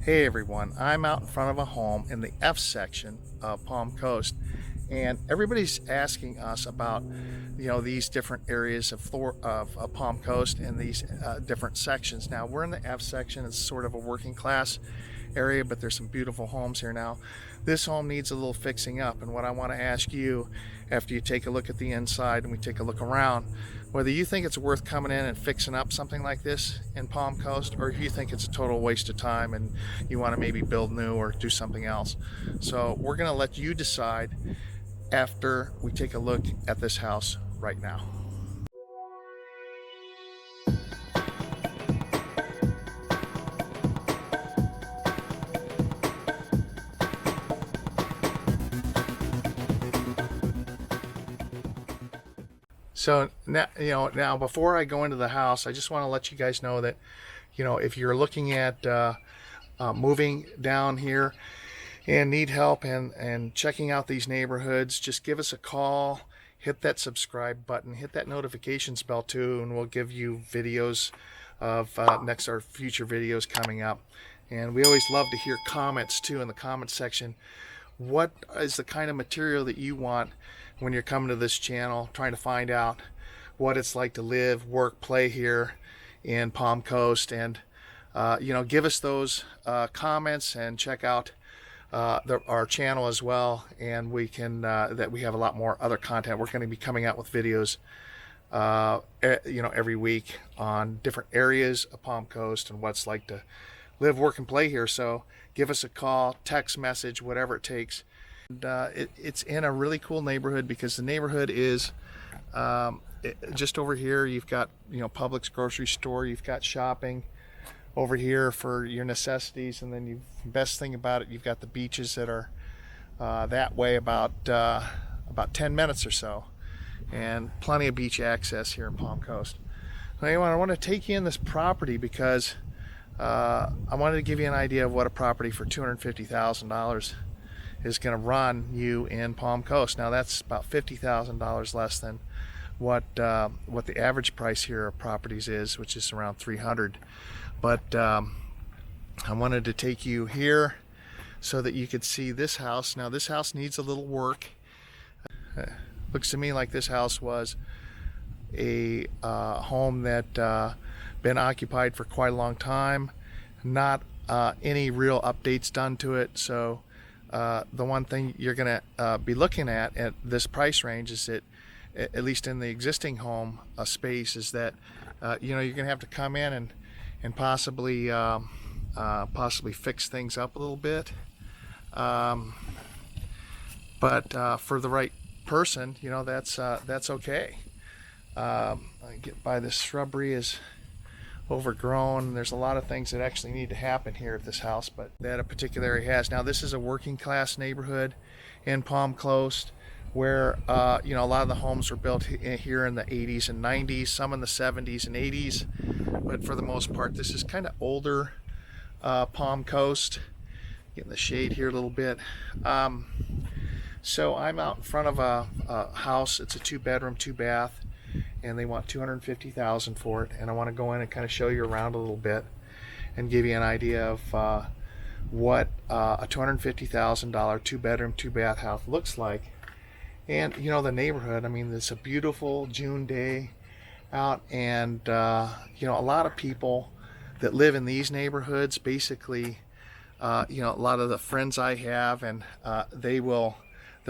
Hey everyone, I'm out in front of a home in the F section of Palm Coast, and everybody's asking us about, these different areas of Palm Coast and these different sections. Now we're in the F section. It's sort of a working class area, but there's some beautiful homes here now. This home needs a little fixing up, and what I want to ask you, after you take a look at the inside and we take a look around, whether you think it's worth coming in and fixing up something like this in Palm Coast, or if you think it's a total waste of time and you want to maybe build new or do something else. So we're going to let you decide after we take a look at this house right now. So now before I go into the house, I just want to let you guys know that, if you're looking at moving down here and need help and checking out these neighborhoods, just give us a call, hit that subscribe button, hit that notifications bell too, and we'll give you videos of next or future videos coming up. And we always love to hear comments too in the comment section. What is the kind of material that you want when you're coming to this channel, trying to find out what it's like to live, work, play here in Palm Coast? And give us those comments and check out our channel as well, and we can that we have a lot more other content. We're going to be coming out with videos every week on different areas of Palm Coast and what it's like to live, work, and play here. So give us a call, text message, whatever it takes. And, it's in a really cool neighborhood, because the neighborhood is just over here. You've got Publix grocery store, you've got shopping over here for your necessities, and then best thing about it, you've got the beaches that are that way about 10 minutes or so, and plenty of beach access here in Palm Coast. So anyway, I want to take you in this property because I wanted to give you an idea of what a property for $250,000 is going to run you in Palm Coast. Now that's about $50,000 less than what the average price here of properties is, which is around $300,000. But I wanted to take you here so that you could see this house. Now this house needs a little work. Looks to me like this house was a home that been occupied for quite a long time. Not any real updates done to it. So the one thing you're going to be looking at this price range is that, at least in the existing home space, is that you're going to have to come in and possibly fix things up a little bit. But for the right person, that's okay. I get by, this shrubbery is overgrown. There's a lot of things that actually need to happen here at this house, but that a particular area has. Now this is a working class neighborhood in Palm Coast, where a lot of the homes were built here in the 80s and 90s, some in the 70s and 80s, but for the most part this is kind of older Palm Coast. Get in the shade here a little bit. So I'm out in front of a house. It's a 2-bedroom, 2-bath, and they want $250,000 for it, and I want to go in and kind of show you around a little bit and give you an idea of what a $250,000 2-bedroom, 2-bath house looks like. And the neighborhood, I mean, it's a beautiful June day out, and a lot of people that live in these neighborhoods, basically, a lot of the friends I have, and they'll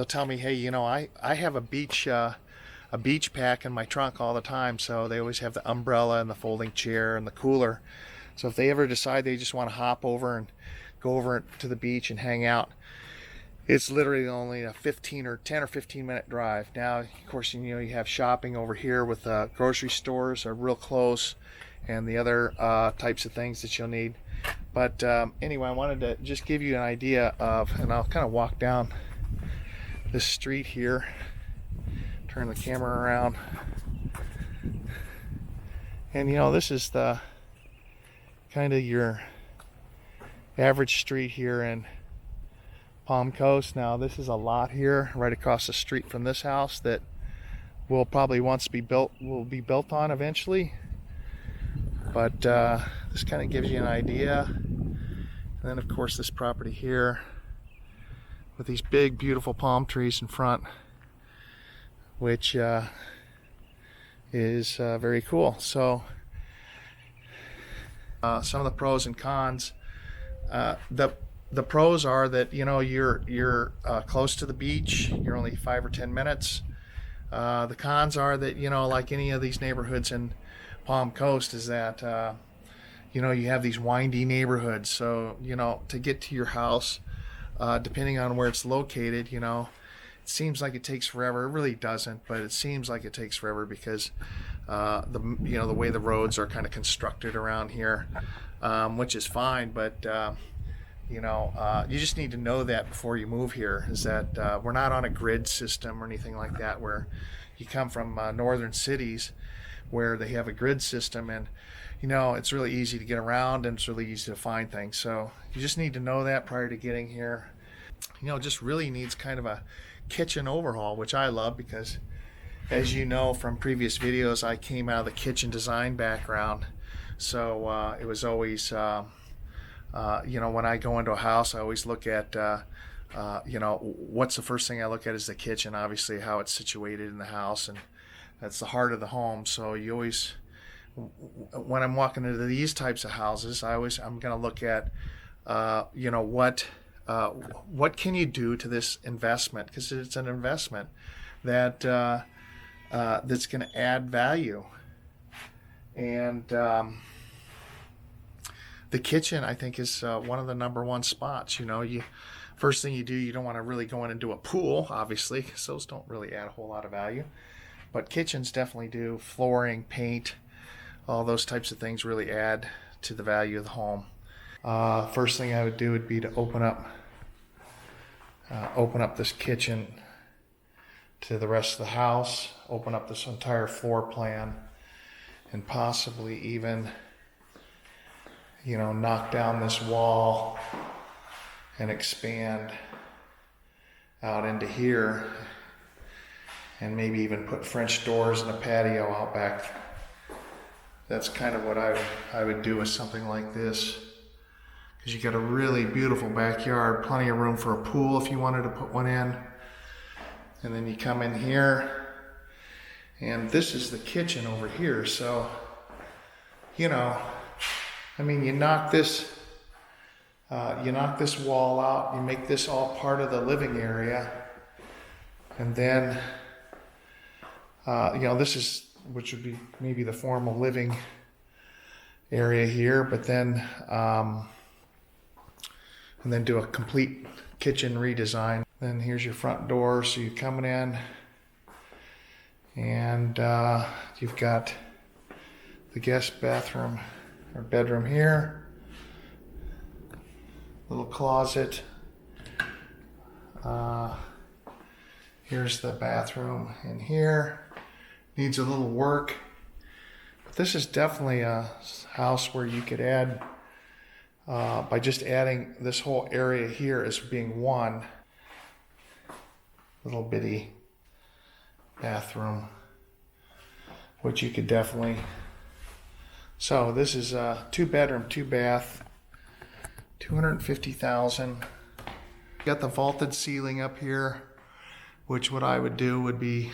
tell me, hey, I have a beach pack in my trunk all the time. So they always have the umbrella and the folding chair and the cooler. So if they ever decide they just want to hop over and go over to the beach and hang out, it's literally only a 10 or 15 minute drive. Now, of course, you have shopping over here with grocery stores are real close, and the other types of things that you'll need. But anyway, I wanted to just give you an idea of, and I'll kind of walk down this street here, turn the camera around, and this is the kind of your average street here in Palm Coast. Now this is a lot here right across the street from this house that will probably will be built on eventually. But this kind of gives you an idea And then of course this property here with these big beautiful palm trees in front, which is very cool. So some of the pros and cons. The pros are that, you know, you're close to the beach. You're only 5 or 10 minutes. The cons are that, you know, like any of these neighborhoods in Palm Coast, is that you know, you have these windy neighborhoods. So, you know, to get to your house, depending on where it's located, you know, it seems like it takes forever. It really doesn't, but it seems like it takes forever because the way the roads are kind of constructed around here, which is fine, but you just need to know that before you move here, is that we're not on a grid system or anything like that, where you come from northern cities where they have a grid system, and you know, it's really easy to get around and it's really easy to find things. So you just need to know that prior to getting here. You know, just really needs kind of a kitchen overhaul, which I love because, as you know from previous videos, I came out of the kitchen design background. So it was always, when I go into a house, I always look at, what's the first thing I look at is the kitchen, obviously how it's situated in the house, and that's the heart of the home. So you always, when I'm walking into these types of houses, I'm going to look at, what can you do to this investment, because it's an investment that that's going to add value. And the kitchen, I think, is one of the number one spots. You know, first thing you do, you don't want to really go in and do a pool, obviously, because those don't really add a whole lot of value. But kitchens definitely do. Flooring, paint, all those types of things really add to the value of the home. First thing I would do would be to open up this kitchen to the rest of the house, open up this entire floor plan, and possibly even, knock down this wall and expand out into here, and maybe even put French doors and a patio out back. That's kind of what I would do with something like this, because you got a really beautiful backyard, plenty of room for a pool if you wanted to put one in. And then you come in here, and this is the kitchen over here. So, you knock this wall out, you make this all part of the living area, and then this is, which would be maybe the formal living area here, but then and then do a complete kitchen redesign. Then here's your front door, so you're coming in, and you've got the guest bathroom or bedroom here, little closet. Here's the bathroom in here. Needs a little work, but this is definitely a house where you could add, by just adding this whole area here as being one little bitty bathroom, which you could definitely. So this is a 2-bedroom, 2-bath, $250,000. Got the vaulted ceiling up here, which what I would do would be,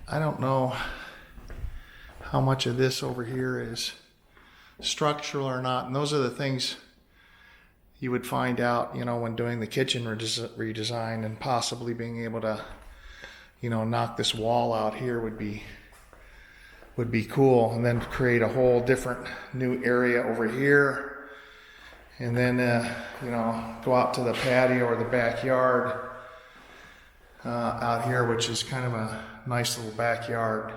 I don't know how much of this over here is structural or not, and those are the things you would find out, when doing the kitchen redesign, and possibly being able to, knock this wall out here would be cool, and then create a whole different new area over here, and then go out to the patio or the backyard out here, which is kind of a nice little backyard.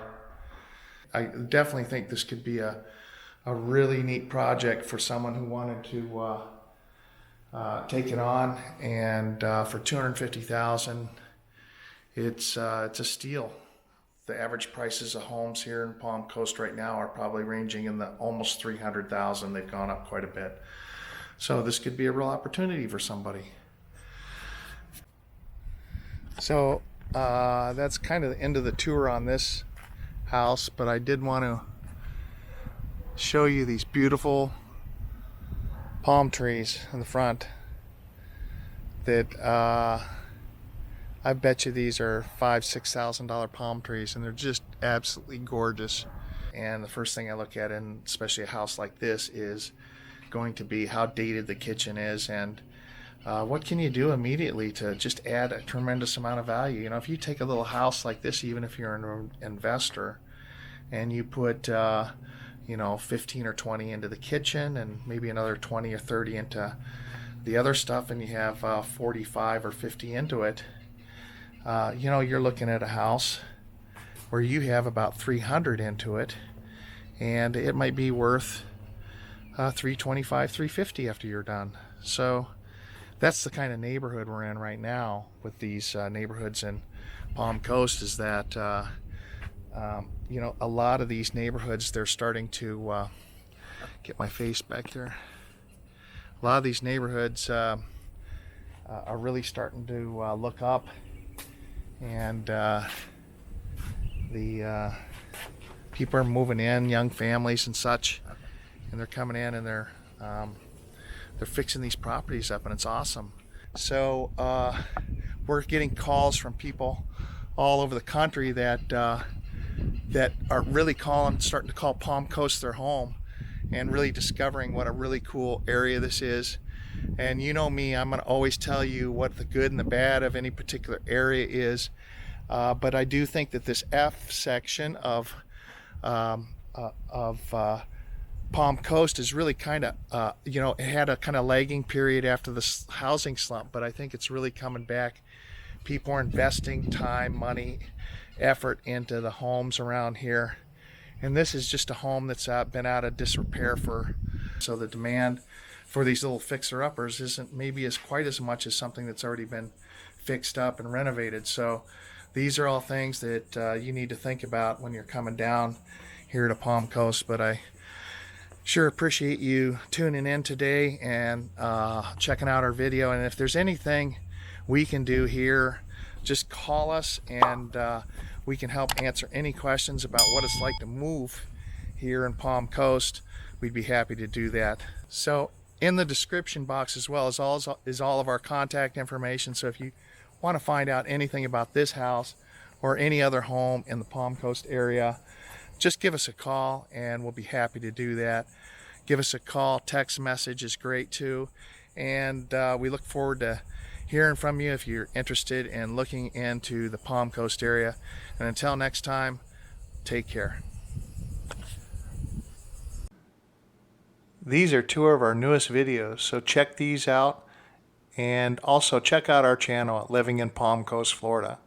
I definitely think this could be a really neat project for someone who wanted to take it on, and for $250,000, it's a steal. The average prices of homes here in Palm Coast right now are probably ranging in the almost $300,000. They've gone up quite a bit. So this could be a real opportunity for somebody. So that's kind of the end of the tour on this house, but I did want to show you these beautiful palm trees in the front that I bet you these are $5,000-$6,000 palm trees, and they're just absolutely gorgeous. And the first thing I look at, in especially a house like this, is going to be how dated the kitchen is, and what can you do immediately to just add a tremendous amount of value. You know, if you take a little house like this, even if you're an investor, and you put 15 or 20 into the kitchen and maybe another 20 or 30 into the other stuff, and you have 45 or 50 into it, you're looking at a house where you have about 300 into it, and it might be worth 325, 350 after you're done. So that's the kind of neighborhood we're in right now with these neighborhoods in Palm Coast, is that a lot of these neighborhoods, they're starting to get my face back there. A lot of these neighborhoods are really starting to look up, and the people are moving in, young families and such, and they're coming in and they're fixing these properties up, and it's awesome. So we're getting calls from people all over the country that are really starting to call Palm Coast their home, and really discovering what a really cool area this is. And you know me, I'm going to always tell you what the good and the bad of any particular area is. But I do think that this F section of Palm Coast is really kind of, it had a kind of lagging period after the housing slump, but I think it's really coming back. People are investing time, money, effort into the homes around here. And this is just a home that's been out of disrepair so the demand for these little fixer-uppers isn't maybe quite as much as something that's already been fixed up and renovated. So these are all things that you need to think about when you're coming down here to Palm Coast. But I sure appreciate you tuning in today and checking out our video. And if there's anything we can do here, just call us, and we can help answer any questions about what it's like to move here in Palm Coast. We'd be happy to do that. So in the description box as well is all of our contact information. So if you want to find out anything about this house or any other home in the Palm Coast area, just give us a call and we'll be happy to do that. Give us a call. Text message is great too. And we look forward to hearing from you if you're interested in looking into the Palm Coast area. And until next time, take care. These are two of our newest videos, so check these out, and also check out our channel at Living in Palm Coast, Florida.